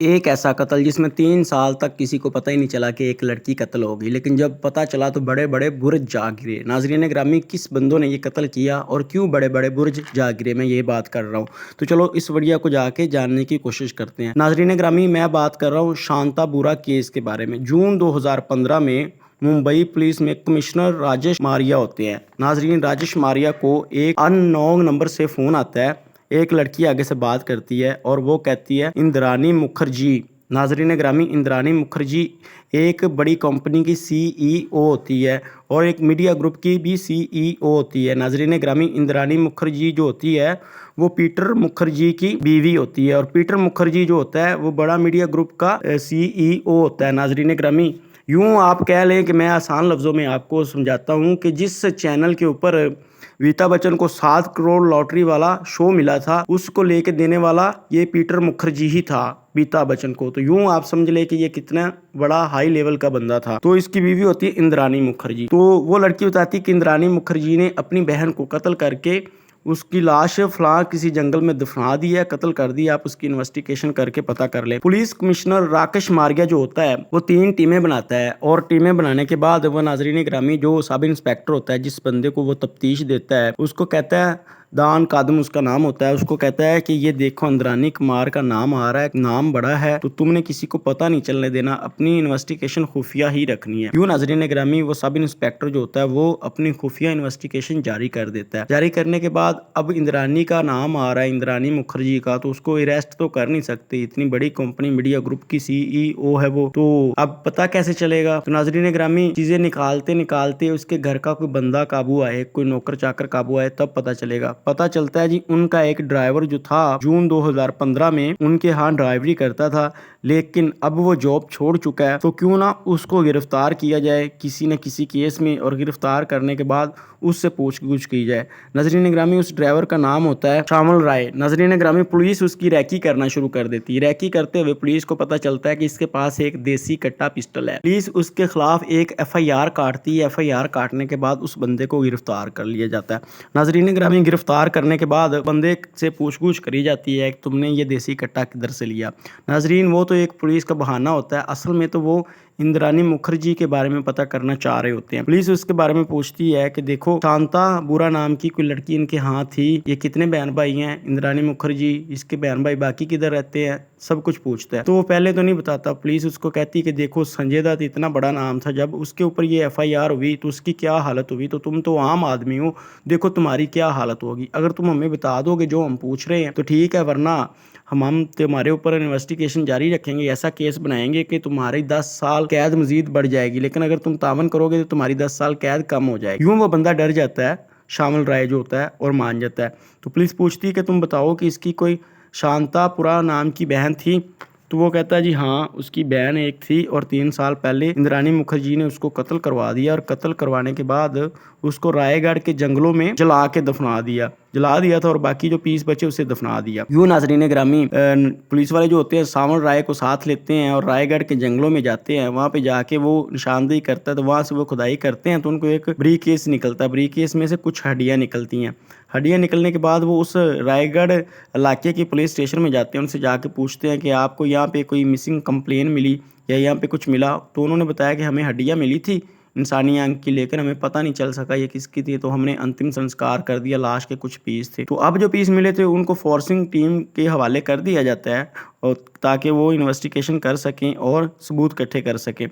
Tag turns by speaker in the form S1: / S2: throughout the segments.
S1: एक ऐसा कत्ल जिसमें 3 साल तक किसी को पता ही नहीं चला कि एक लड़की कत्ल हो गई, लेकिन जब पता चला तो बड़े-बड़े बुर्ज जा गिरे। नाज़रीन ग्रामी, किस बंदों ने ये कत्ल किया और क्यों बड़े-बड़े बुर्ज जा गिरे, मैं ये बात कर रहा हूँ। तो चलो इस वीडियो को जाके जानने की कोशिश करते हैं। नाज़रीन ग्रामी, मैं बात कर रहा हूँ शांता बुरा केस के बारे में। जून 2015 में मुंबई पुलिस में कमिश्नर राजेश मारिया होते हैं। नाज़रीन, राजेश मारिया को एक अननोन नंबर से फ़ोन आता है। एक लड़की आगे से बात करती है और वो कहती है इंद्रानी मुखर्जी। नाज़रीन ग्रामी, इंद्रानी मुखर्जी एक बड़ी कंपनी की सीईओ होती है और एक मीडिया ग्रुप की भी सीईओ होती है। नाज़रीन ग्रामी, इंद्रानी मुखर्जी जो होती है वो पीटर मुखर्जी की बीवी होती है और पीटर मुखर्जी जो होता है वो बड़ा मीडिया ग्रुप का सीईओ होता है। नाज़रीन ग्रामी, यूँ आप कह लें कि मैं आसान लफ्ज़ों में आपको समझाता हूँ कि जिस चैनल के ऊपर अमिताभ बच्चन को 7 करोड़ लॉटरी वाला शो मिला था, उसको लेके देने वाला ये पीटर मुखर्जी ही था अमिताभ बच्चन को। तो यूँ आप समझ ले कि ये कितना बड़ा हाई लेवल का बंदा था। तो इसकी बीवी होती है इंद्रानी मुखर्जी। तो वो लड़की बताती है कि इंद्रानी मुखर्जी ने अपनी बहन को कत्ल करके उसकी लाश फलां किसी जंगल में दफना दी है, कत्ल कर दी। आप उसकी इन्वेस्टिगेशन करके पता कर ले। पुलिस कमिश्नर राकेश मारिया जो होता है वो 3 टीमें बनाता है और टीमें बनाने के बाद वो नाज़रीन ग्रामी जो सब इंस्पेक्टर होता है, जिस बंदे को वो तफ्तीश देता है, उसको कहता है, दान कादम उसका नाम होता है, उसको कहता है कि ये देखो इंद्रानी कुमार का नाम आ रहा है, नाम बड़ा है, तो तुमने किसी को पता नहीं चलने देना, अपनी इन्वेस्टिगेशन खुफिया ही रखनी है। यूँ नाज़रीन ग्रामी, वो सब इंस्पेक्टर जो होता है वो अपनी खुफिया इन्वेस्टिगेशन जारी कर देता है। जारी करने के बाद अब इंद्रानी का नाम आ रहा है, इंद्रानी मुखर्जी का, तो उसको अरेस्ट तो कर नहीं सकते, इतनी बड़ी कंपनी मीडिया ग्रुप की सीईओ है वो, तो अब पता कैसे चलेगा। तो नाज़रीन ग्रामी, चीजें निकालते निकालते उसके घर का कोई बंदा काबू आए, कोई नौकर चाकर काबू आए, तब पता चलेगा। पता चलता है जी, उनका एक ड्राइवर जो था जून 2015 में उनके यहाँ ड्राइवरी करता था, लेकिन अब वो जॉब छोड़ चुका है, तो क्यों ना उसको गिरफ्तार किया जाए किसी न किसी केस में, और गिरफ्तार करने के बाद उससे पूछगछ की जाए। नजरीन ग्रामी, उस ड्राइवर का नाम होता है श्यामल राय। नजरीन ग्रामी, पुलिस उसकी रैकी करना शुरू कर देती है। रैकी करते हुए पुलिस को पता चलता है कि इसके पास एक देसी कट्टा पिस्टल है। पुलिस उसके खिलाफ एक एफआईआर काटती है। एफआईआर काटने के बाद उस बंदे को गिरफ्तार कर लिया जाता है। नाजरीन ग्रामी, गिरफ्तार करने के बाद बंदे से पूछगछ करी जाती है कि तुमने ये देसी कट्टा किधर से लिया। नाजरीन, वो तो एक पुलिस का बहाना होता है, असल में तो वो इंद्रानी मुखर्जी के बारे में पता करना चाह रहे होते हैं। पुलिस उसके बारे में पूछती है कि देखो, शांता बुरा नाम की कोई लड़की इनके यहाँ थी, ये कितने बहन भाई हैं, इंद्रानी मुखर्जी इसके बहन भाई बाकी किधर रहते हैं, सब कुछ पूछता है। तो वो पहले तो नहीं बताता। पुलिस उसको कहती है कि देखो, संजय दत्त इतना बड़ा नाम था, जब उसके ऊपर ये एफआईआर हुई तो उसकी क्या हालत हुई, तो तुम तो आम आदमी हो, देखो तुम्हारी क्या हालत होगी। अगर तुम हमें बता दोगे जो हम पूछ रहे हैं तो ठीक है, वरना हम तुम्हारे ऊपर इन्वेस्टिगेशन जारी रखेंगे, ऐसा केस बनाएंगे कि तुम्हारी 10 साल कैद मजीद बढ़ जाएगी, लेकिन अगर तुम तावन करोगे तो तुम्हारी 10 साल कैद कम हो जाएगी। यूँ वो बंदा डर जाता है, श्यामल राय जो होता है, और मान जाता है। तो पुलिस पूछती है कि तुम बताओ कि इसकी कोई शांतापुरा नाम की बहन थी। तो वो कहता है जी हाँ, उसकी बहन एक थी और 3 साल पहले इंद्रानी मुखर्जी ने उसको कत्ल करवा दिया, और कत्ल करवाने के बाद उसको रायगढ़ के जंगलों में जला के जला दिया था, और बाकी जो पीस बचे उसे दफना दिया। यूँ नाजरीन ग्रामी, पुलिस वाले जो होते हैं श्यामल राय को साथ लेते हैं और रायगढ़ के जंगलों में जाते हैं। वहाँ पे जाके वो निशानदेही करता है, तो वहाँ से वो खुदाई करते हैं तो उनको एक ब्रीकेस निकलता है। ब्रीकेस में से कुछ हड्डियाँ निकलती हैं। हड्डियाँ निकलने के बाद वो उस रायगढ़ इलाके के पुलिस स्टेशन में जाते हैं, उनसे जाके पूछते हैं कि आपको यहाँ पे कोई मिसिंग कंप्लेन मिली या यहाँ पे कुछ मिला। तो उन्होंने बताया कि हमें हड्डियाँ मिली थी इंसानी आंख की, लेकिन हमें पता नहीं चल सका ये किसकी थी, तो हमने अंतिम संस्कार कर दिया। लाश के कुछ पीस थे, तो अब जो पीस मिले थे उनको फोरेंसिक टीम के हवाले कर दिया जाता है, और ताकि वो इन्वेस्टिगेशन कर सकें और सबूत इकट्ठे कर सकें।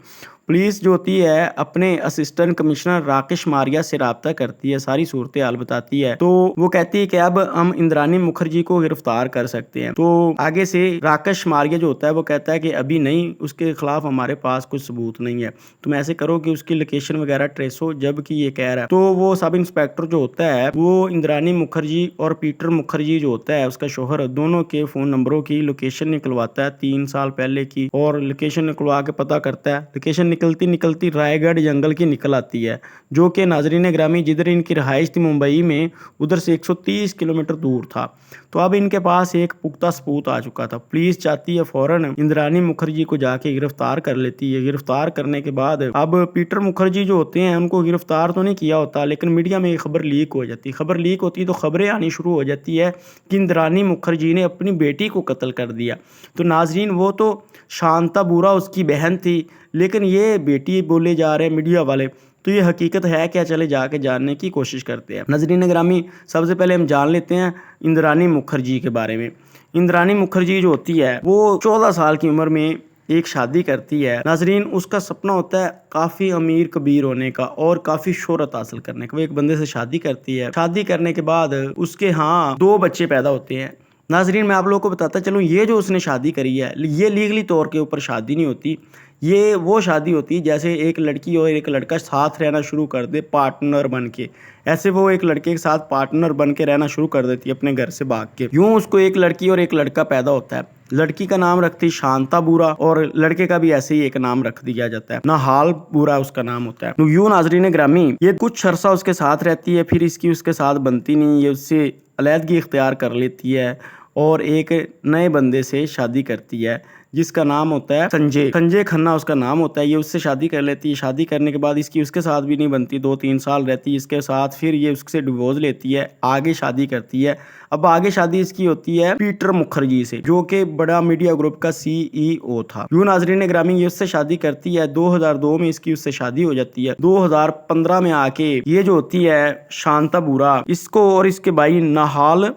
S1: पुलिस जो होती है अपने असिस्टेंट कमिश्नर राकेश मारिया से रब्ता करती है, सारी सूरत हाल बताती है। तो वो कहती है कि अब हम इंद्रानी मुखर्जी को गिरफ्तार कर सकते हैं। तो आगे से राकेश मारिया जो होता है वो कहता है कि अभी नहीं, उसके खिलाफ हमारे पास कुछ सबूत नहीं है, तुम ऐसे करो कि उसकी लोकेशन वगैरह ट्रेस हो, जबकि ये कह रहा है। तो वो सब इंस्पेक्टर जो होता है वो इंद्रानी मुखर्जी और पीटर मुखर्जी जो होता है उसका शोहर, दोनों के फोन नंबरों की लोकेशन निकलवाता है 3 साल पहले की, और लोकेशन निकलवा के पता करता है। लोकेशन निकलती निकलती रायगढ़ जंगल की निकल आती है, जो कि नाजरीन ग्रामी जिधर इनकी रहाइश थी मुंबई में, उधर से 130 किलोमीटर दूर था। तो अब इनके पास एक पुख्ता सबूत आ चुका था। पुलिस चाहती है फौरन इंद्रानी मुखर्जी को जाके गिरफ्तार कर लेती है। गिरफ्तार करने के बाद अब पीटर मुखर्जी जो होते हैं उनको गिरफ्तार तो नहीं किया होता, लेकिन मीडिया में एक खबर लीक हो जाती है। खबर लीक होती है तो खबरें आनी शुरू हो जाती है कि इंद्रानी मुखर्जी ने अपनी बेटी को कत्ल कर दिया। तो नाजरीन वो तो शांता बूरा उसकी बहन थी, लेकिन ये बेटी बोले जा रहे हैं मीडिया वाले। तो ये हकीकत है क्या, चले जाके जानने की कोशिश करते हैं। नाजरीन ग्रामी, सबसे पहले हम जान लेते हैं इंद्राणी मुखर्जी के बारे में। इंद्राणी मुखर्जी जो होती है वो 14 साल की उम्र में एक शादी करती है। नाजरीन उसका सपना होता है काफ़ी अमीर कबीर होने का और काफ़ी शोहरत हासिल करने का। वो एक बंदे से शादी करती है। शादी करने के बाद उसके यहाँ 2 बच्चे पैदा होते हैं। नाजरीन मैं आप लोगों को बताता चलूँ, ये जो उसने शादी करी है ये लीगली तौर के ऊपर शादी नहीं होती। ये वो शादी होती है जैसे एक लड़की और एक लड़का साथ रहना शुरू कर दे पार्टनर बन के, ऐसे वो एक लड़के के साथ पार्टनर बन के रहना शुरू कर देती है अपने घर से भाग के। यूं उसको एक लड़की और एक लड़का पैदा होता है। लड़की का नाम रखती शांता बूरा और लड़के का भी ऐसे ही एक नाम रख दिया जाता है, नहाल बूरा उसका नाम होता है। तो यूं नाजरीन ग्रामी, ये कुछ अरसा उसके साथ रहती है, फिर इसकी उसके साथ बनती नहीं, ये उससे अलहदगी इख्तियार कर लेती है और एक नए बंदे से शादी करती है जिसका नाम होता है संजय खन्ना उसका नाम होता है। ये उससे शादी कर लेती है। शादी करने के बाद इसकी उसके साथ भी नहीं बनती, 2-3 साल रहती है इसके साथ, फिर ये उससे डिवोर्स लेती है, आगे शादी करती है। अब आगे शादी इसकी होती है पीटर मुखर्जी से, जो कि बड़ा मीडिया ग्रुप का CEO था। यूं नाजरीन ग्रामी, ये उससे शादी करती है। 2002 में इसकी उससे शादी हो जाती है। 2015 में आके ये जो होती है शांता बूरा, इसको और इसके भाई नहाल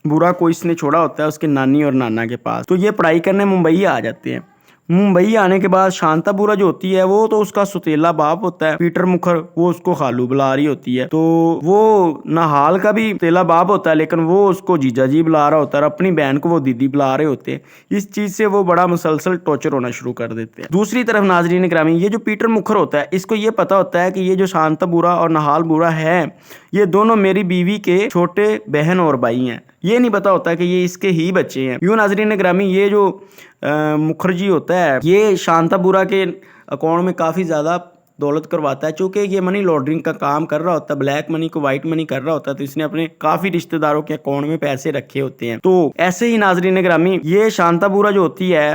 S1: बुरा को इसने छोड़ा होता है उसके नानी और नाना के पास। तो ये पढ़ाई करने मुंबई आ जाते हैं। मुंबई आने के बाद शांता बूरा जो होती है वो तो उसका सुतेला बाप होता है, पीटर मुखर वो उसको खालू बुला रही होती है। तो वो नहाल का भी सुतेला बाप होता है, लेकिन वो उसको जीजा जी बुला रहा होता है और अपनी बहन को वो दीदी बुला रहे होते हैं। इस चीज से वो बड़ा मुसलसल टॉर्चर होना शुरू कर देते हैं। दूसरी तरफ नाजरीन ग्रामी, ये जो पीटर मुखर होता है इसको ये पता होता है कि ये जो शांता बूरा और नहाल बूरा है ये दोनों मेरी बीवी के छोटे बहन और भाई हैं। ये नहीं पता होता कि ये इसके ही बच्चे हैं। यूं नाजरीन ग्रामी, ये जो मुखर्जी होता है ये शांता बूरा के अकाउंट में काफ़ी ज़्यादा दौलत करवाता है। चूँकि ये मनी लॉन्ड्रिंग का काम कर रहा होता है, ब्लैक मनी को वाइट मनी कर रहा होता है, तो इसने अपने काफ़ी रिश्तेदारों के अकाउंट में पैसे रखे होते हैं। तो ऐसे ही नाजरीन ग्रामी, ये शांता बूरा जो होती है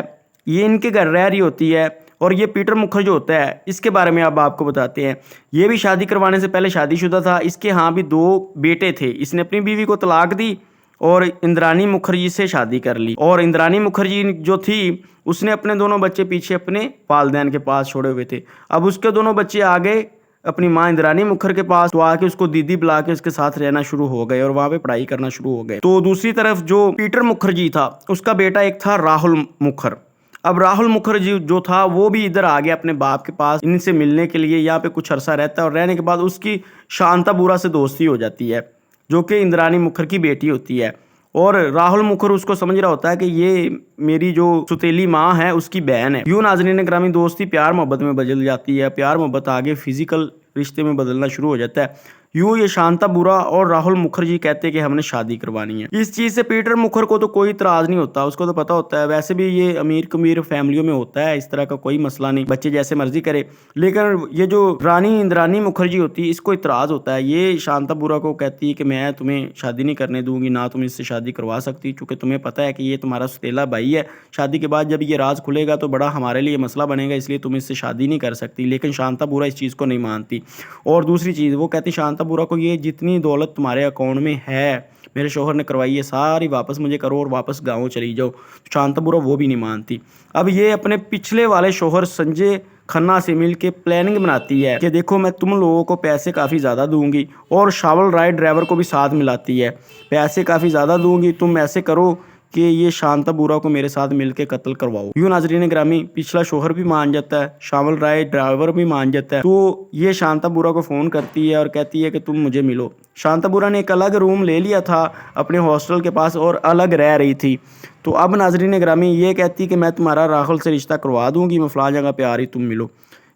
S1: ये इनके घर रह रही होती है और ये पीटर मुखर जो होता है इसके बारे में अब आपको बताते हैं। ये भी शादी करवाने से पहले शादीशुदा था। इसके यहाँ भी 2 बेटे थे। इसने अपनी बीवी को तलाक दी और इंद्राणी मुखर्जी से शादी कर ली। और इंद्राणी मुखर्जी जो थी उसने अपने दोनों बच्चे पीछे अपने वालिदैन के पास छोड़े हुए थे। अब उसके दोनों बच्चे आ गए अपनी माँ इंद्राणी मुखर के पास, तो आके उसको दीदी बुला के उसके साथ रहना शुरू हो गए और वहाँ पे पढ़ाई करना शुरू हो गए। तो दूसरी तरफ जो पीटर मुखर्जी था उसका बेटा एक था राहुल मुखर। अब राहुल मुखर्जी जो था वो भी इधर आ गया अपने बाप के पास इनसे मिलने के लिए। यहाँ पे कुछ अरसा रहता है और रहने के बाद उसकी शांता बूरा से दोस्ती हो जाती है, जो कि इंद्राणी मुखर की बेटी होती है। और राहुल मुखर उसको समझ रहा होता है कि ये मेरी जो सुतेली माँ है उसकी बहन है। यूं नाज़रीन ग्रामीण, दोस्ती प्यार मोहब्बत में बदल जाती है। प्यार मोहब्बत आगे फिजिकल रिश्ते में बदलना शुरू हो जाता है। यूं ये शांता बूरा और राहुल मुखर्जी कहते हैं कि हमने शादी करवानी है। इस चीज़ से पीटर मुखर को तो कोई इतराज़ नहीं होता, उसको तो पता होता है वैसे भी ये अमीर कमीर फैमिलियों में होता है, इस तरह का कोई मसला नहीं, बच्चे जैसे मर्जी करे। लेकिन ये जो रानी इंद्राणी मुखर्जी होती है इसको इतराज़ होता है। ये शांता बूरा को कहती है कि मैं तुम्हें शादी नहीं करने दूंगी, ना तुम इससे शादी करवा सकती, चूँकि तुम्हें पता है कि ये तुम्हारा सौतेला भाई है। शादी के बाद जब ये राज खुलेगा तो बड़ा हमारे लिए मसला बनेगा, इसलिए तुम इससे शादी नहीं कर सकती। लेकिन शांता बूरा इस चीज़ को नहीं मानती। और दूसरी चीज़ वो कहती शांता बूरा को, ये जितनी दौलत तुम्हारे अकाउंट में है मेरे शोहर ने करवाई है सारी वापस मुझे करो और वापस गाँव चली जाओ। शांता बूरा वो भी नहीं मानती। अब ये अपने पिछले वाले शोहर संजय खन्ना से मिल के प्लानिंग बनाती है कि देखो मैं तुम लोगों को पैसे काफ़ी ज़्यादा दूंगी, और शावल राय ड्राइवर को भी साथ मिलाती है, पैसे काफ़ी ज़्यादा दूंगी, तुम ऐसे करो कि ये शांता बूरा को मेरे साथ मिलके कत्ल करवाओ। यूं नाजरीन ग्रामी, पिछला शोहर भी मान जाता है, शावल राय ड्राइवर भी मान जाता है। तो ये शांता बूरा को फ़ोन करती है और कहती है कि तुम मुझे मिलो। शांता बूरा ने एक अलग रूम ले लिया था अपने हॉस्टल के पास और अलग रह रही थी। तो अब नाजरीन ग्रामी ये कहती कि मैं तुम्हारा राहुल से रिश्ता करवा दूंगी, मैं फ़लाँ जगह पे आ रही, तुम मिलो।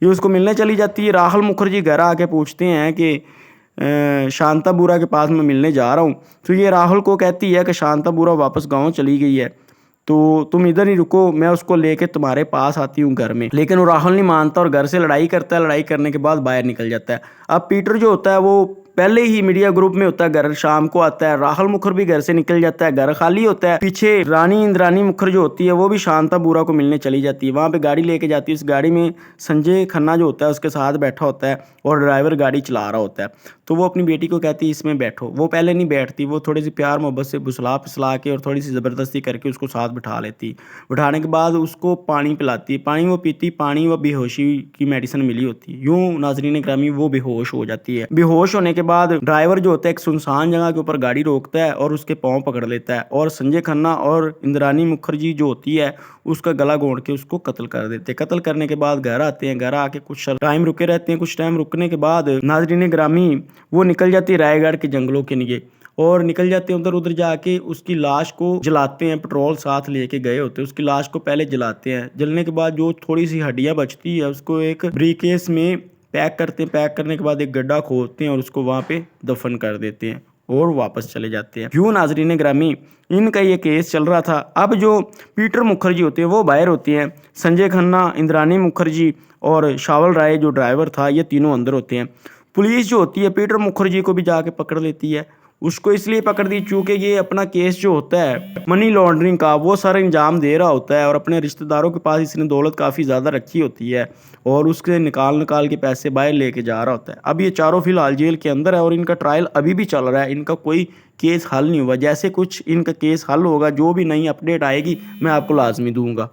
S1: ये उसको मिलने चली जाती है। राहुल मुखर्जी घर आके पूछते हैं कि शांता बूरा के पास मैं मिलने जा रहा हूँ। तो ये राहुल को कहती है कि शांता बूरा वापस गांव चली गई है, तो तुम इधर ही रुको, मैं उसको लेके तुम्हारे पास आती हूँ घर में। लेकिन वो राहुल नहीं मानता और घर से लड़ाई करता है। लड़ाई करने के बाद बाहर निकल जाता है। अब पीटर जो होता है वो पहले ही मीडिया ग्रुप में होता है, घर शाम को आता है, राहुल मुखर भी घर से निकल जाता है, घर खाली होता है। पीछे रानी इंद्रानी मुखर जो होती है वो भी शांता बुरा को मिलने चली जाती है, वहाँ पे गाड़ी लेके जाती है। उस गाड़ी में संजय खन्ना जो होता है उसके साथ बैठा होता है और ड्राइवर गाड़ी चला रहा होता है। तो वो अपनी बेटी को कहती है इसमें बैठो, वो पहले नहीं बैठती, वो थोड़ी सी प्यार मोहब्बत से फुसला फिसला के और थोड़ी सी ज़बरदस्ती करके उसको साथ बिठा लेती। बिठाने के बाद उसको पानी पिलाती है, पानी वो पीती, पानी वो बेहोशी की मेडिसिन मिली होती है। यूँ नाज़रीन ग्रामी वो बेहोश हो जाती है। बेहोश होने के बाद ड्राइवर जो होता है एक सुनसान जगह के ऊपर गाड़ी रोकता है और उसके पाँव पकड़ लेता है और संजय खन्ना और इंद्रानी मुखर्जी जो होती है उसका गला घोंट के उसको कत्ल कर देते हैं। कत्ल करने के बाद घर आते हैं, घर आके कुछ टाइम रुके रहते हैं। कुछ टाइम रुकने के बाद नाज़रीन ग्रामी वो निकल जाती है रायगढ़ के जंगलों के लिए और निकल जाते हैं उधर जाके उसकी लाश को जलाते हैं। पेट्रोल साथ लेके गए होते हैं, उसकी लाश को पहले जलाते हैं। जलने के बाद जो थोड़ी सी हड्डियां बचती है उसको एक ब्रीकेस में पैक करते हैं। पैक करने के बाद एक गड्ढा खोदते हैं और उसको वहाँ पे दफन कर देते हैं और वापस चले जाते हैं। यूँ नाज़रीन ग्रामी इनका ये केस चल रहा था। अब जो पीटर मुखर्जी होते हैं वो बाहर होते हैं, संजय खन्ना, इंद्रानी मुखर्जी और शावल राय जो ड्राइवर था ये तीनों अंदर होते हैं। पुलिस जो होती है पीटर मुखर्जी को भी जाके पकड़ लेती है। उसको इसलिए पकड़ दी चूँकि ये अपना केस जो होता है मनी लॉन्ड्रिंग का वो सारा इंजाम दे रहा होता है और अपने रिश्तेदारों के पास इसने दौलत काफ़ी ज़्यादा रखी होती है और उसके निकाल के पैसे बाहर लेके जा रहा होता है। अब ये चारों फिलहाल जेल के अंदर है और इनका ट्रायल अभी भी चल रहा है, इनका कोई केस हल नहीं हुआ। जैसे कुछ इनका केस हल होगा, जो भी नई अपडेट आएगी मैं आपको लाजमी दूंगा।